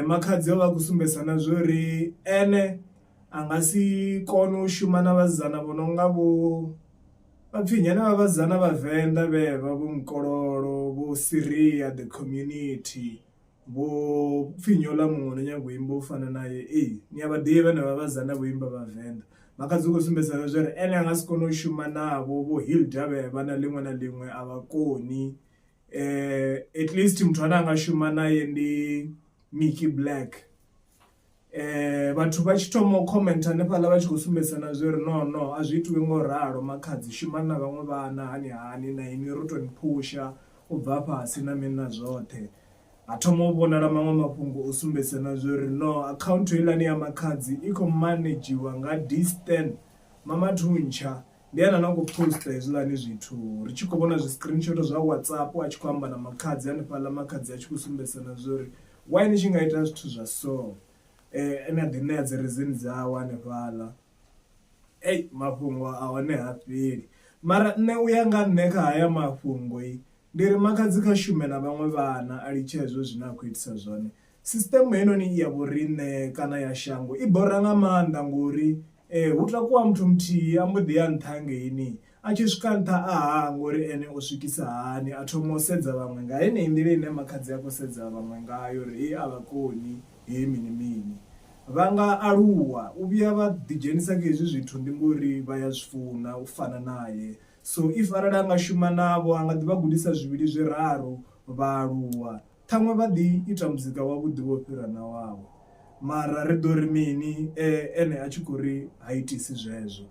Makhadzi ovha khou sumbedzana zwori ene a nga si kone u shuma na vhasidzana vho nonga vho vhapfi nyana vha vhasidzana vhavenḓa vhevha vho Mukololo vho Siria the community vho pfinyo ḽa muṅwe no nyaga u imba u fana naye. Ni a vhaḓivha na vha vhasidzana vho imba vhavenḓa. Makhadzi u khou sumbedzana zwori ene a nga si kone u shuma navho vho Hilda vhevha na ḽiṅwe na ḽiṅwe a vha koni. At least muthu ane a nga shuma naye ndi Mickey Black. Vhathu vha tshi thoma u commenta hanefhaḽa vha tshi khou sumbedzana zwori no a zwi itiwi ngo ralo makhadzi shumani na vhaṅwe vhana hani na ini ro toni phusha u bva fhasi na mini na zwoṱhe. Ha thoma u vhonala maṅwe mafhungo o sumbedzana zwori no akhaunthu heiḽani ya makhadzi i khou manedzhiwa nga Distan Mama Thuntsha. Ndi ene na khou posta hezwiḽani zwithu ri tshi khou vhona zwi screenshot zwa WhatsApp a tshi khou amba na makhadzi hanefhaḽa makhadzi a tshi khou sumbedzana zwori why ni tshi nga ita zwithu zwa so. Ene a ḓi ṋea dzi reason dzawe hanefhaḽa. Mafhungo a hone ha fheli mara nṋe uya nga nṋe kha haya mafhungo ndi ri makhadzi kha shume na vhaṅwe vhana a litshe hezwo zwine a khou itisa zwone. Sisiteme heinoni ya vhoriṋe kana ya shango i bora nga maanḓa ngori hu takuwa muthu muthihi a mbo ḓi ya nṱha hangeini a tshi swika nṱha aha ngori ene o swikisa hani a thoma u sedza vhaṅwe nga heneyi nḓila ine makhadzi a khou sedza vhaṅwe ngayo uri a vha koni mini mini. Vha nga aluwa u vhuya vha ḓi dzhenisa kha hezwi zwithu ndi ngori vha ya zwi funa u fana naye. So if arali a nga shuma navho a nga ḓi vha gudisa zwivhili zwiraru vha aluwa ṱhaṅwe vha ḓi ita muzika wavhuḓi wo fhira na wavho mara ri ḓo ri mini ene a tshi khou ri ha itisi zwezwo.